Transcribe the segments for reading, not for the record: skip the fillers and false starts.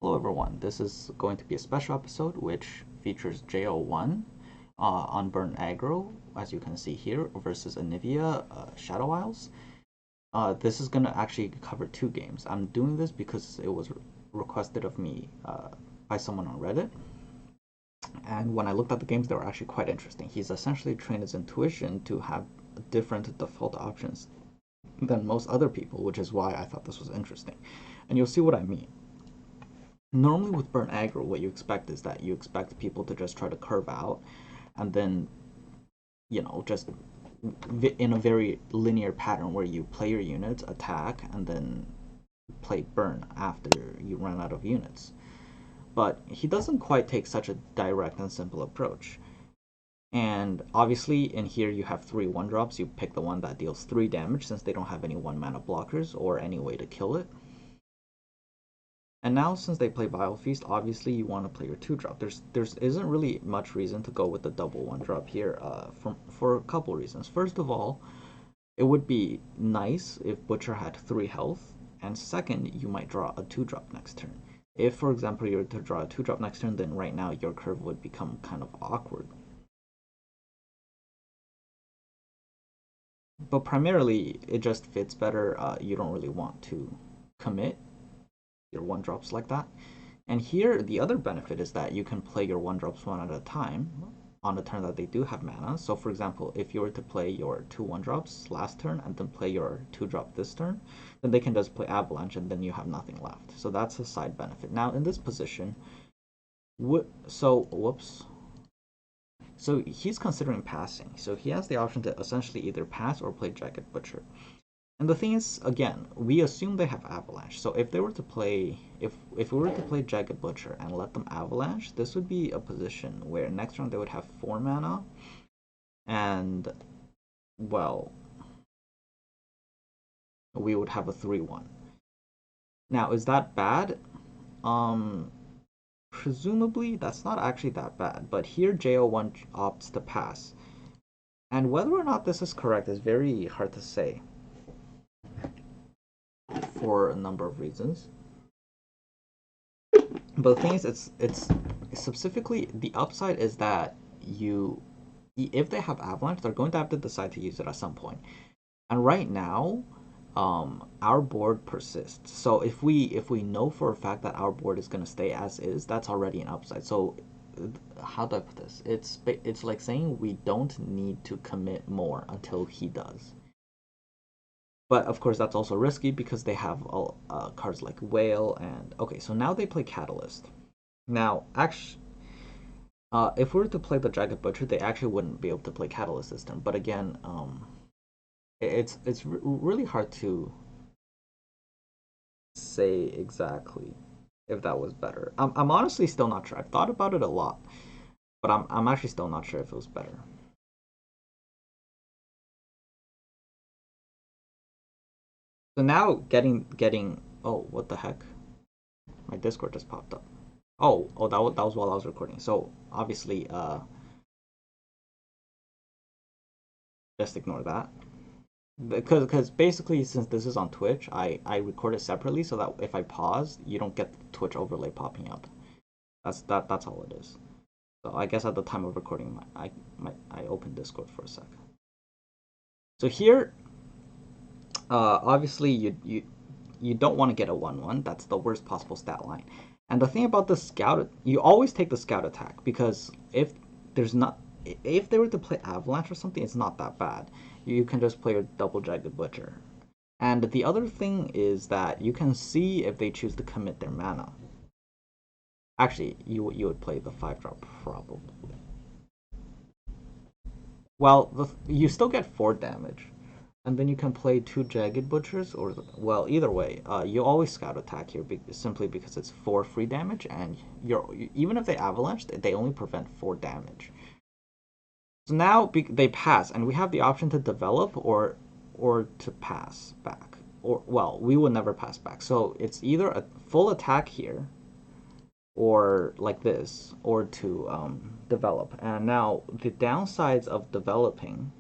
Hello everyone, this is going to be a special episode which features JO1 on Burn Aggro, as you can see here, versus Anivia Shadow Isles. This is going to actually cover two games. I'm doing this because it was requested of me by someone on Reddit. And when I looked at the games, they were actually quite interesting. He's essentially trained his intuition to have different default options than most other people, which is why I thought this was interesting. And you'll see what I mean. Normally with burn aggro, what you expect is that you expect people to just try to curve out and then, just in a very linear pattern where you play your units, attack, and then play burn after you run out of units. But he doesn't quite take such a direct and simple approach. And obviously in here you have 3 1-drops. You pick the one that deals 3 damage since they don't have any 1-mana blockers or any way to kill it. And now since they play Vile Feast, obviously you want to play your 2-drop. There isn't really much reason to go with the double 1-drop here for a couple reasons. First of all, it would be nice if Butcher had 3 health, and second, you might draw a 2-drop next turn. If, for example, you were to draw a 2-drop next turn, then right now your curve would become kind of awkward. But primarily, it just fits better. You don't really want to commit your 1-drops like that. And here, the other benefit is that you can play your 1-drops one at a time on a turn that they do have mana. So for example, if you were to play your 2 1-drops last turn and then play your 2-drop this turn, then they can just play Avalanche and then you have nothing left. So that's a side benefit. Now in this position, so he's considering passing. So he has the option to essentially either pass or play Jagged Butcher. And the thing is, again, we assume they have Avalanche. So if they were to play, if we were to play Jagged Butcher and let them Avalanche, this would be a position where next round they would have 4 mana, and well, we would have a 3/1. Now, is that bad? Presumably that's not actually that bad. But here JO1 opts to pass, and whether or not this is correct is very hard to say, for a number of reasons. But the thing is, it's specifically the upside is that if they have Avalanche, they're going to have to decide to use it at some point. And right now, our board persists. So if we know for a fact that our board is going to stay as is, that's already an upside. So how do I put this? It's like saying we don't need to commit more until he does. But of course, that's also risky because they have cards like Whale and... Okay, so now they play Catalyst. Now, actually, if we were to play the Jagged Butcher, they actually wouldn't be able to play Catalyst this turn. But again, it's really hard to say exactly if that was better. I'm honestly still not sure. I've thought about it a lot, but I'm actually still not sure if it was better. So now getting oh, what the heck? My Discord just popped up. Oh, that was while I was recording. So obviously, just ignore that. Because basically, since this is on Twitch, I record it separately so that if I pause, you don't get the Twitch overlay popping up. That's all it is. So I guess at the time of recording, I opened Discord for a sec. So here, obviously you don't want to get a 1/1. That's the worst possible stat line. And the thing about the scout, you always take the scout attack because if they were to play Avalanche or something, it's not that bad. You can just play your double Jagged Butcher. And the other thing is that you can see if they choose to commit their mana. Actually, you would play the 5-drop probably. Well, you still get 4 damage. And then you can play 2 Jagged Butchers, or, well, either way, you always Scout attack here simply because it's 4 free damage, and even if they Avalanche, they only prevent 4 damage. So now they pass, and we have the option to develop or to pass back. Or, well, we would never pass back. So it's either a full attack here, or like this, or to develop. And now the downsides of developing...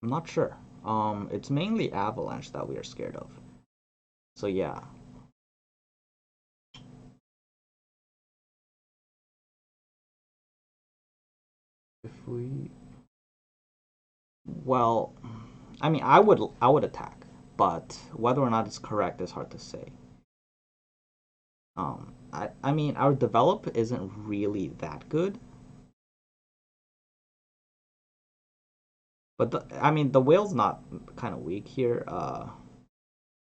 I'm not sure. It's mainly Avalanche that we are scared of. So yeah. If we, well, I mean, I would attack, but whether or not it's correct is hard to say. I mean, our develop isn't really that good, but I mean, the whale's not kind of weak here.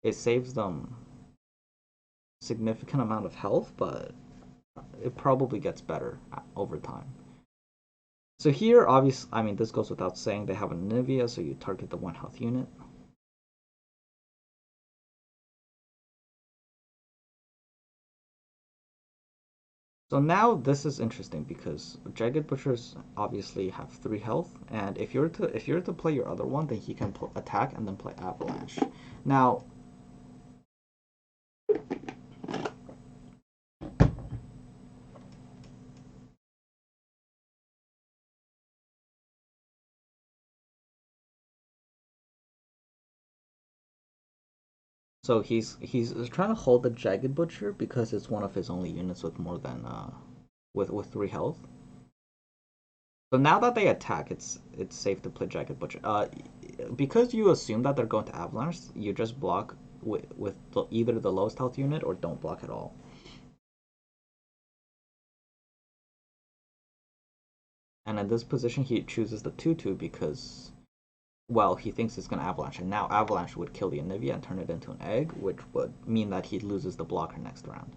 It saves them significant amount of health, but it probably gets better over time. So here, obviously, I mean, this goes without saying, they have a Nivea, so you target the 1 health unit. So now this is interesting because Jagged Butchers obviously have 3 health, and if you're to play your other one, then he can attack and then play Avalanche. Now, so he's trying to hold the Jagged Butcher because it's one of his only units with more than with 3 health. So now that they attack, it's safe to play Jagged Butcher. Because you assume that they're going to Avalanche, you just block with either the lowest health unit or don't block at all. And in this position, he chooses the 2/2 because, well, he thinks it's going to Avalanche. And now Avalanche would kill the Anivia and turn it into an egg, which would mean that he loses the blocker next round.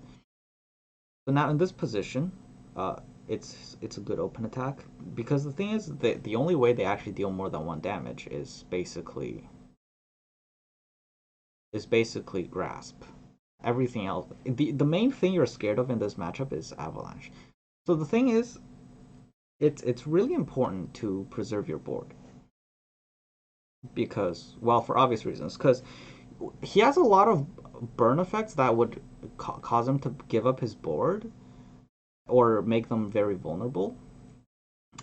So now in this position, it's a good open attack because the thing is the only way they actually deal more than 1 damage is basically grasp. Everything else, the main thing you're scared of in this matchup is Avalanche. So the thing is, it's really important to preserve your board because, well, for obvious reasons, because he has a lot of burn effects that would cause him to give up his board or make them very vulnerable.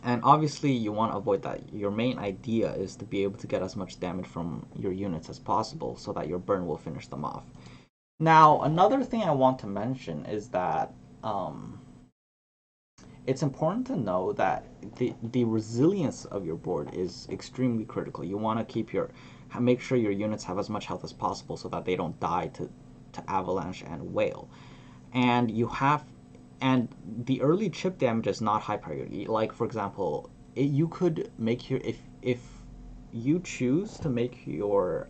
And obviously, you want to avoid that. Your main idea is to be able to get as much damage from your units as possible so that your burn will finish them off. Now, another thing I want to mention is that it's important to know that the resilience of your board is extremely critical. You want to make sure your units have as much health as possible so that they don't die to avalanche and whale. And the early chip damage is not high priority. Like for example, you could make your if you choose to make your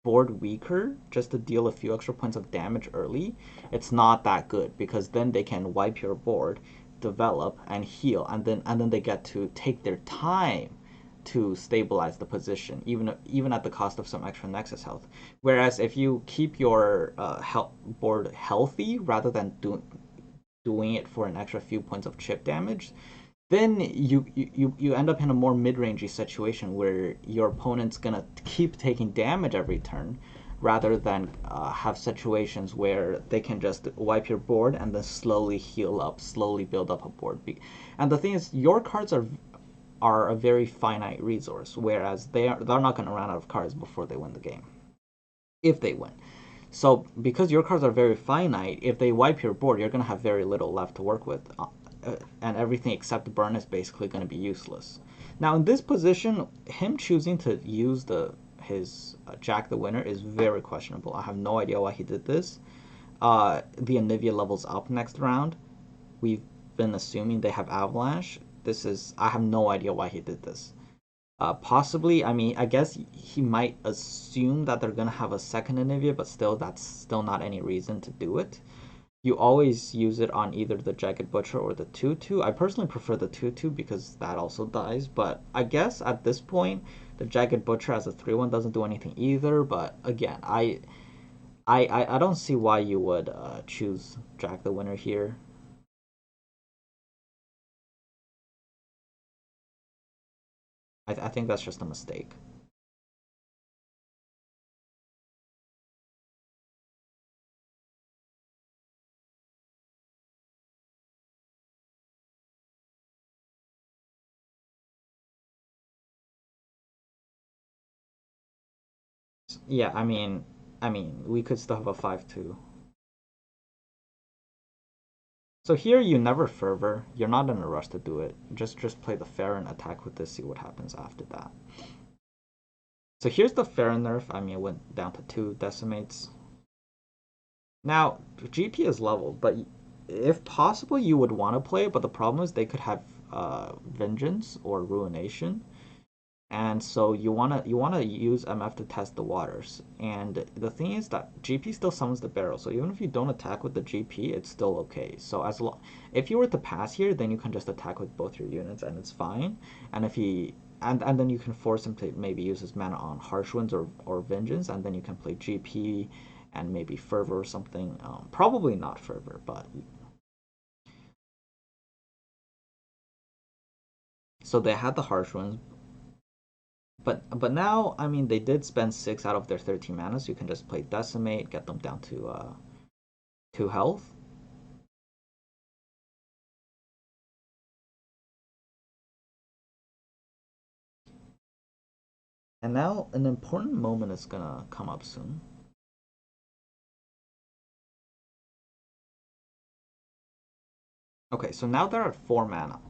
board weaker just to deal a few extra points of damage early, it's not that good because then they can wipe your board, develop and heal, and then they get to take their time to stabilize the position, even at the cost of some extra nexus health. Whereas if you keep your board healthy rather than doing it for an extra few points of chip damage, then you end up in a more mid-rangey situation where your opponent's gonna keep taking damage every turn rather than have situations where they can just wipe your board and then slowly heal up, slowly build up a board. And the thing is, your cards are a very finite resource, whereas they're not going to run out of cards before they win the game, if they win. So because your cards are very finite, if they wipe your board, you're going to have very little left to work with, and everything except burn is basically going to be useless. Now in this position, him choosing to use his Jack the Winner is very questionable. I have no idea why he did this. The Anivia levels up next round. We've been assuming they have Avalanche. I have no idea why he did this. Possibly, I mean, I guess he might assume that they're gonna have a second Anivia, but still, that's still not any reason to do it. You always use it on either the Jagged Butcher or the 2/2. I personally prefer the 2/2 because that also dies, but I guess at this point, the Jagged Butcher as a 3/1 doesn't do anything either, but again, I don't see why you would choose Jack the Winner here. I think that's just a mistake. Yeah, I mean, we could still have a 5-2. So here you never fervor. You're not in a rush to do it. Just play the fair and attack with this, see what happens after that. So here's the fair nerf. I mean, it went down to 2 decimates. Now, GP is leveled, but if possible, you would want to play it, but the problem is they could have Vengeance or Ruination. And so you wanna use MF to test the waters. And the thing is that GP still summons the barrel. So even if you don't attack with the GP, it's still okay. So if you were to pass here, then you can just attack with both your units and it's fine. And if he and then you can force him to maybe use his mana on Harsh Winds or Vengeance, and then you can play GP and maybe Fervor or something. Probably not Fervor, but so they had the Harsh Winds. But now, I mean, they did spend 6 out of their 13 mana, so you can just play Decimate, get them down to 2 health. And now an important moment is gonna come up soon. Okay, so now they're at 4 mana.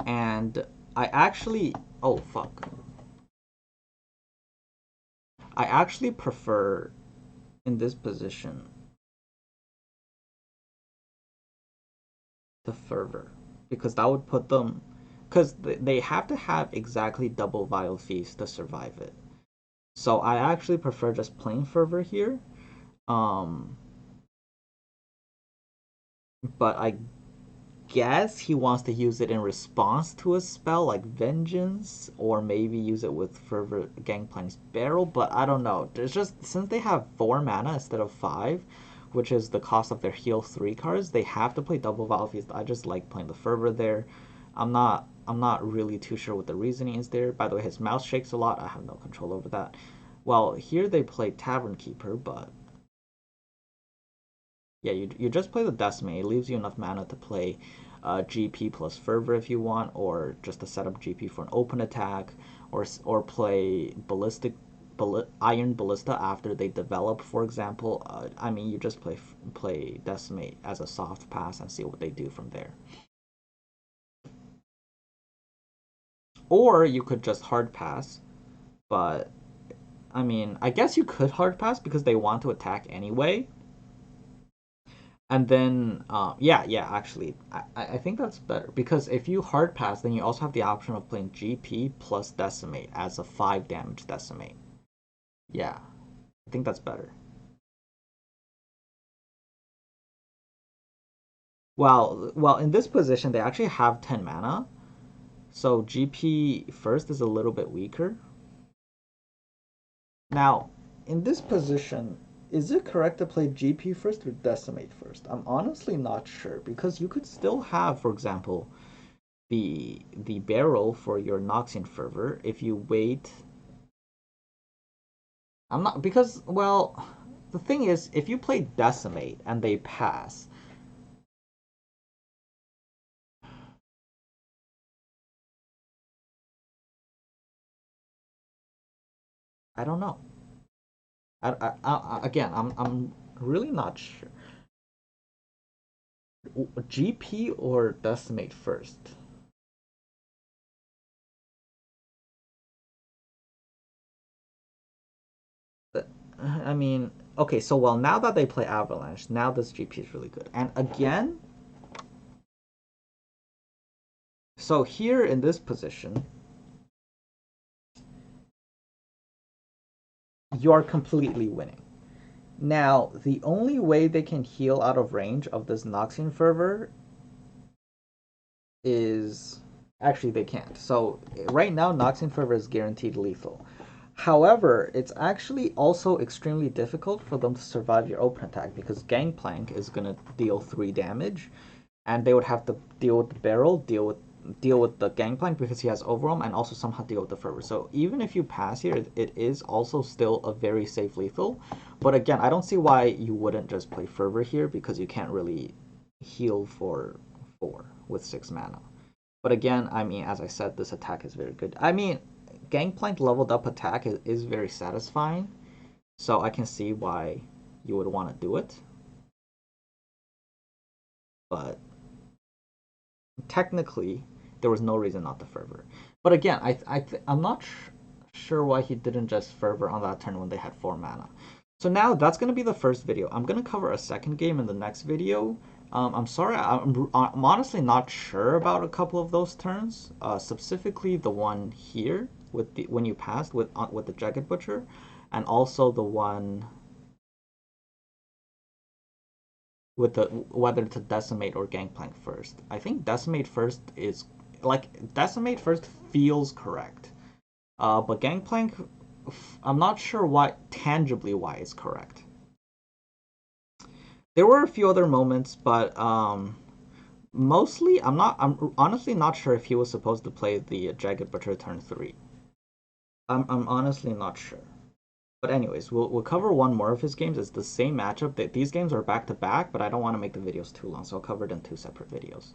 And I actually... Oh, fuck. I actually prefer, in this position, the Fervor. Because that would put them... Because they have to have exactly double Vile Feast to survive it. So I actually prefer just plain Fervor here. But I guess he wants to use it in response to a spell like Vengeance, or maybe use it with Fervor Gangplank's Barrel, but I don't know. There's just, since they have 4 mana instead of 5, which is the cost of their heal 3 cards, they have to play double Vile Feast. I just like playing the Fervor there. I'm not really too sure what the reasoning is there. By the way, his mouse shakes a lot. I have no control over that. Well, here they play Tavern Keeper, but yeah, you just play the Decimate. It leaves you enough mana to play GP plus Fervor if you want, or just to set up GP for an open attack, or play Iron Ballista after they develop, for example. I mean, you just play Decimate as a soft pass and see what they do from there. Or you could just hard pass, but I mean, I guess you could hard pass because they want to attack anyway. And then, yeah, actually, I think that's better because if you hard pass, then you also have the option of playing GP plus Decimate as a 5 damage Decimate. Yeah, I think that's better. Well, in this position, they actually have 10 mana, so GP first is a little bit weaker. Now, in this position, is it correct to play GP first or Decimate first? I'm honestly not sure because you could still have, for example, the barrel for your Noxian Fervor if you wait. I'm not because well, the thing is, if you play Decimate and they pass, I don't know. Again, I'm really not sure. GP or Decimate first? I mean, okay, so well now that they play Avalanche, now this GP is really good. And again, so here in this position, you're completely winning. Now, the only way they can heal out of range of this Noxian Fervor is actually they can't. So right now, Noxian Fervor is guaranteed lethal. However, it's actually also extremely difficult for them to survive your open attack because Gangplank is gonna deal 3 damage, and they would have to deal with the barrel, deal with the Gangplank because he has overwhelm, and also somehow deal with the fervor. So even if you pass here, it is also still a very safe lethal. But again, I don't see why you wouldn't just play fervor here because you can't really heal for 4 with 6 mana. But again, I mean, as I said, this attack is very good. I mean, Gangplank leveled up attack is very satisfying, so I can see why you would want to do it. But technically, there was no reason not to Fervor. But again, I'm not sure why he didn't just Fervor on that turn when they had 4 mana. So now that's going to be the first video. I'm going to cover a second game in the next video. I'm sorry, I'm honestly not sure about a couple of those turns, specifically the one here with the when you passed with the Jagged Butcher, and also the one with the whether to Decimate or Gangplank first. I think Decimate first is Decimate first feels correct, but Gangplank, I'm not sure why tangibly why it's correct. There were a few other moments, but mostly I'm honestly not sure if he was supposed to play the Jagged Butcher turn 3. I'm honestly not sure. But anyways, we'll cover one more of his games. It's the same matchup. These games are back to back, but I don't want to make the videos too long, so I'll cover it in 2 separate videos.